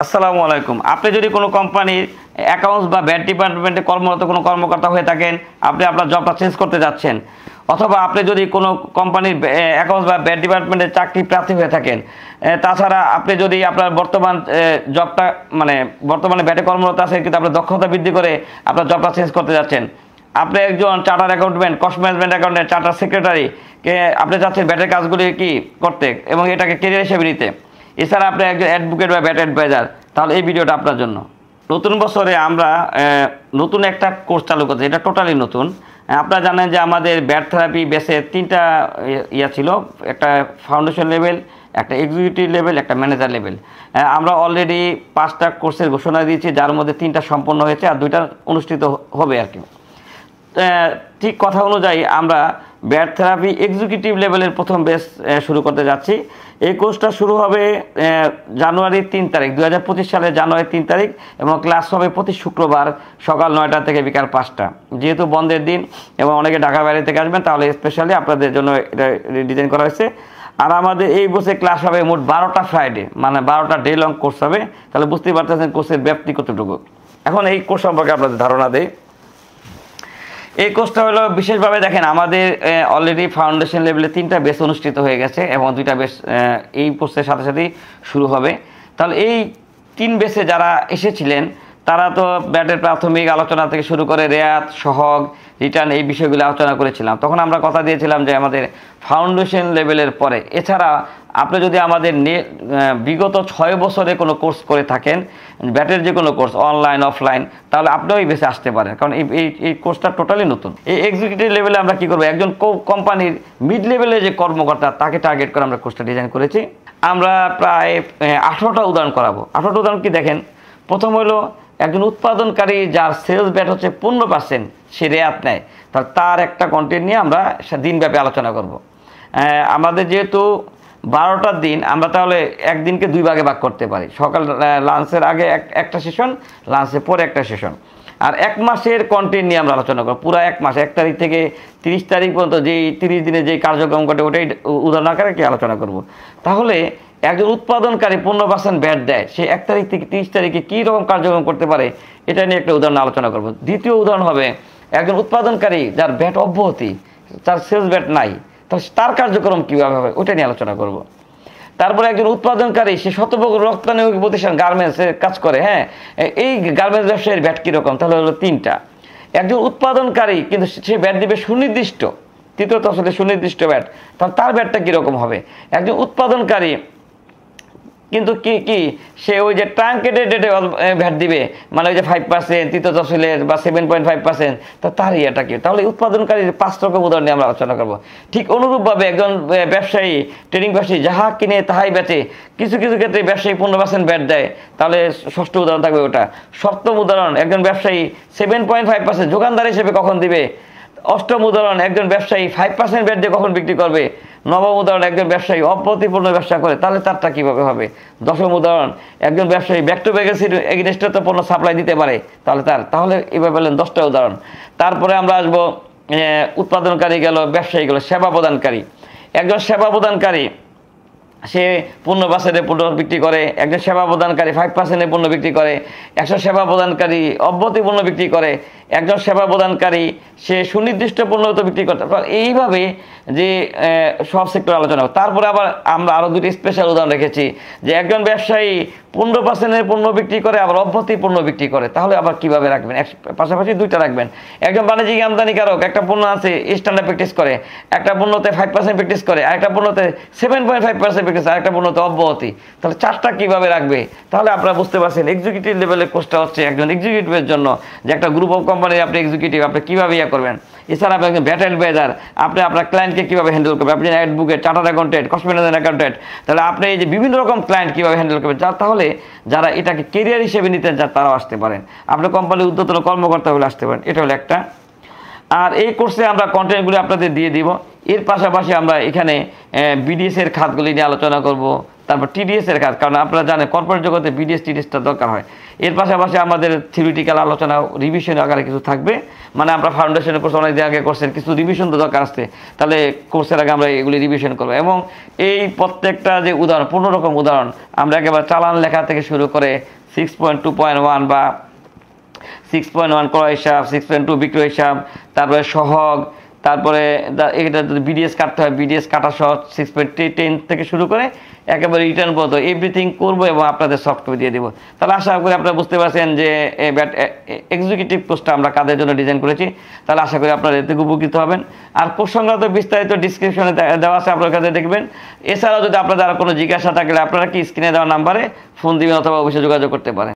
আসসালামু আলাইকুম। আপনি যদি কোনো কোম্পানির অ্যাকাউন্টস বা ব্যাট ডিপার্টমেন্টে কর্মরত কোনো কর্মকর্তা হয়ে থাকেন, আপনি আপনার জবটা চেঞ্জ করতে যাচ্ছেন, অথবা আপনি যদি কোনো কোম্পানির অ্যাকাউন্টস বা ব্যাট ডিপার্টমেন্টে চাকরি প্রার্থী হয়ে থাকেন, তাছাড়া আপনি যদি আপনার বর্তমান জবটা বর্তমানে ব্যাটে কর্মরত আছেন কিন্তু আপনার দক্ষতা বৃদ্ধি করে আপনার জবটা চেঞ্জ করতে যাচ্ছেন, আপনি একজন chartered accountant, cost management accountant, chartered সেক্রেটারিকে আপনি চাচ্ছেন ব্যাটের কাজগুলি কি করতে এবং এটাকে ক্যারিয়ার হিসেবে নিতে, এছাড়া আপনি একজন অ্যাডভোকেট বা ব্যাট অ্যাডভাইজার, তাহলে এই ভিডিওটা আপনার জন্য। নতুন বছরে আমরা নতুন একটা কোর্স চালু করছি, এটা টোটালি নতুন। আপনারা জানেন যে আমাদের ব্যাট থেরাপি বেসে তিনটা ছিল, একটা ফাউন্ডেশন লেভেল, একটা এক্সিকিউটিভ লেভেল, একটা ম্যানেজার লেভেল। আমরা অলরেডি 5টা কোর্সের ঘোষণা দিয়েছি, যার মধ্যে 3টা সম্পন্ন হয়েছে আর 2টা অনুষ্ঠিত হবে আর কি। ঠিক কথা অনুযায়ী আমরা ব্যাট থেরাপি এক্সিকিউটিভ লেভেলের প্রথম বেস শুরু করতে যাচ্ছি। এই কোর্সটা শুরু হবে জানুয়ারির 3 তারিখ, 2025 সালের জানুয়ারির 3 তারিখ, এবং ক্লাস হবে প্রতি শুক্রবার সকাল 9টা থেকে বিকাল 5টা। যেহেতু বন্ধের দিন এবং অনেকে ঢাকার বাইরে থেকে আসবেন, তাহলে স্পেশালি আপনাদের জন্য এটা ডিজাইন করা হয়েছে। আর আমাদের এই বছর ক্লাস হবে মোট 12টা ফ্রাইডে, মানে 12টা ডে লং কোর্স হবে। তাহলে বুঝতেই পারতেছেন কোর্সের ব্যাপ্তি কতটুকু। এখন এই কোর্স সম্পর্কে আপনাদের ধারণা দেয়। এই কোর্সটা হলো বিশেষভাবে দেখেন, আমাদের অলরেডি ফাউন্ডেশন লেভেলে 3টা বেস অনুষ্ঠিত হয়ে গেছে এবং 2টা বেস এই কোর্সের সাথে সাথেই শুরু হবে। তাহলে এই 3 বেসে যারা এসেছিলেন তারা তো ব্যাটের প্রাথমিক আলোচনা থেকে শুরু করে রেয়াত, সহগ, রিটার্ন, এই বিষয়গুলো আলোচনা করেছিলাম। তখন আমরা কথা দিয়েছিলাম যে আমাদের ফাউন্ডেশন লেভেলের পরে এছাড়া আপনি যদি আমাদের বিগত 6 বছরে কোনো কোর্স করে থাকেন, ব্যাটের যে কোনো কোর্স অনলাইন অফলাইন, তাহলে আপনিও এই বেসে আসতে পারেন, কারণ এই কোর্সটা টোটালি নতুন। এই এক্সিকিউটিভ লেভেলে আমরা কী করবো, একজন কোম্পানির মিড লেভেলে যে কর্মকর্তা তাকে টার্গেট করে আমরা কোর্সটা ডিজাইন করেছি। আমরা প্রায় 18টা উদাহরণ করাবো। 18টা উদাহরণ কি দেখেন, প্রথম হলো একজন উৎপাদনকারী যার সেলস ব্যাট হচ্ছে 15%, সে রেয়াত নেয়, তাহলে তার একটা কন্টেন্ট নিয়ে আমরা দিনব্যাপী আলোচনা করব। আমাদের যেহেতু 12টা দিন, আমরা তাহলে একদিনকে 2 ভাগে ভাগ করতে পারি। সকাল লাঞ্চের আগে একটা সেশন, লাঞ্চের পরে একটা সেশন। আর 1 মাসের কন্টেন্ট নিয়ে আমরা আলোচনা করব। পুরো 1 মাস, 1 তারিখ থেকে 30 তারিখ পর্যন্ত যেই 30 দিনে যেই কার্যক্রম ঘটে ওটাই উদাহরণ আকারে কি আলোচনা করব। তাহলে একজন উৎপাদনকারী 15% ব্যাট দেয়, সে 1 তারিখ থেকে 30 তারিখে কী রকম কার্যক্রম করতে পারে, এটা নিয়ে একটা উদাহরণ আলোচনা করব। দ্বিতীয় উদাহরণ হবে একজন উৎপাদনকারী যার ব্যাট অব্যাহতি, তার সেলস ব্যাট নাই, তাহলে তার কার্যক্রম কীভাবে হবে ওটা নিয়ে আলোচনা করব। তারপরে একজন উৎপাদনকারী, সে শতভাগ রপ্তানি প্রতিষ্ঠান গার্মেন্টসে কাজ করে, হ্যাঁ, এই গার্মেন্টস ব্যবসায়ীর ব্যাট কীরকম, তাহলে হলো 3টা। একজন উৎপাদনকারী কিন্তু সে ব্যাট দিবে সুনির্দিষ্ট, তৃতীয়ত আসলে সুনির্দিষ্ট ব্যাট, তাহলে তার ব্যাটটা কীরকম হবে। একজন উৎপাদনকারী কিন্তু কি সে ওই যে ট্রাঙ্কেটেড রেটে ভ্যাট দিবে, মানে ওই যে 5%, তৃতীয় তহসিলের বা 7.5%, তো তার ইয়েটা কি, তাহলে উৎপাদনকারীর 5 রকম উদাহরণ নিয়ে আমরা আলোচনা করবো। ঠিক অনুরূপভাবে একজন ব্যবসায়ী, ট্রেডিং ব্যবসায়ী যাহা কিনে তাহাই বেচে, কিছু কিছু ক্ষেত্রে ব্যবসায়ী 15% ব্যাট দেয়, তাহলে 6ষ্ঠ উদাহরণ থাকবে ওটা। 7ম উদাহরণ একজন ব্যবসায়ী 7.5% যোগানদার হিসেবে কখন দিবে। 8ম উদাহরণ একজন ব্যবসায়ী 5% ব্যাট দিয়ে কখন বিক্রি করবে। 9ম উদাহরণ একজন ব্যবসায়ী অপ্রতিপূর্ণ ব্যবসা করে, তাহলে তারটা কীভাবে হবে। 10ম উদাহরণ একজন ব্যবসায়ী ব্যাক টু ব্যাকের এগেনস্টে তো পণ্য সাপ্লাই দিতে পারে, তাহলে এভাবে বললেন 10টা উদাহরণ। তারপরে আমরা আসবো উৎপাদনকারী গেল, ব্যবসায়ী গেল, সেবা প্রদানকারী। একজন সেবা প্রদানকারী সে 15% পণ্য বিক্রি করে, একজন সেবা প্রদানকারী 5% পণ্য বিক্রি করে, একজন সেবা প্রদানকারী অব্যাহতি পণ্য বিক্রি করে, একজন সেবা প্রদানকারী সে সুনির্দিষ্ট পণ্য তো বিক্রি করতে পারে। এইভাবে যে সব সেক্টর আলোচনা। তারপরে আবার আমরা আরও 2টি স্পেশাল উদাহরণ রেখেছি, যে একজন ব্যবসায়ী 15% পণ্য বিক্রি করে আবার অব্যাহতি পণ্য বিক্রি করে, তাহলে আবার কীভাবে রাখবেন, পাশাপাশি 2টা রাখবেন। একজন বাণিজ্যিক আমদানিকারক, একটা পণ্য আছে স্ট্যান্ডার্ড প্র্যাকটিস করে, একটা পণ্যতে 5% প্র্যাকটিস করে, আরেকটা পণ্যতে 7.5% প্র্যাকটিস, আরেকটা পণ্যতে অব্যাহতি, তাহলে 4টা কীভাবে রাখবে। তাহলে আপনারা বুঝতে পারছেন এক্সিকিউটিভ লেভেলের কোর্সটা হচ্ছে একজন এক্সিকিউটিভের জন্য, যে একটা গ্রুপ অফ কোম্পানির আপনি এক্সিকিউটিভ, আপনি কীভাবে করবেন। এছাড়া আপনি একজন ব্যাট অ্যাডভাইজার, আপনি আপনার ক্লায়েন্টকে কীভাবে হ্যান্ডেল করবেন, আপনি advocate, charter accountant, cost management accountant, তাহলে আপনি এই যে বিভিন্ন রকম ক্লায়েন্ট কীভাবে হ্যান্ডেল করবেন, তাহলে যারা এটাকে কেরিয়ার হিসেবে নিতে চান তারাও আসতে পারেন, আপনি কোম্পানির ঊর্ধ্বতন কর্মকর্তা হলে আসতে পারেন। এটা হলো একটা। আর এই কোর্সে আমরা কন্টেন্টগুলি আপনাদের দিয়ে দিব। এর পাশাপাশি আমরা এখানে বিডিএসের খাতগুলি নিয়ে আলোচনা করব, তারপর টিডিএস এর কাজ, কারণ আপনারা জানেন কর্পোরেট জগতে বিডিএস টিডিএসটা দরকার হয়। এর পাশাপাশি আমাদের থিওরিটিক্যাল আলোচনা রিভিশন আকারে কিছু থাকবে, মানে আপনার ফাউন্ডেশনের কোর্স অনেক দিন আগে করছেন, কিছু রিভিশন তো দরকার আছে, তাহলে কোর্সের আগে আমরা এগুলি রিভিশন করবো। এবং এই প্রত্যেকটা যে উদাহরণ, 15 রকম উদাহরণ, আমরা একেবারে চালান লেখা থেকে শুরু করে 6.2.1 বা 6.1 ক্রয় হিসাব, 6.2 বিক্রয় হিসাব, তারপরে সহগ, তারপরে এটা যদি বিডিএস কাটতে হয় বিডিএস কাটা সহ 6.10 থেকে শুরু করে একেবারে রিটার্ন পর্যন্ত এভরিথিং করবো এবং আপনাদের সফটওয়্যার দিয়ে দেবো। তাহলে আশা করি আপনারা বুঝতে পারছেন যে এক্সিকিউটিভ কোর্সটা আমরা কাদের জন্য ডিজাইন করেছি। তাহলে আশা করি আপনারা এতে উপকৃত হবেন। আর কোর্স সংক্রান্ত বিস্তারিত ডিসক্রিপশনে দেওয়া আছে, আপনার কাছে দেখবেন। এছাড়াও যদি আপনাদের আর কোনো জিজ্ঞাসা থাকলে আপনারা কি স্ক্রিনে দেওয়া নাম্বারে ফোন দিবেন অথবা অফিসে যোগাযোগ করতে পারেন।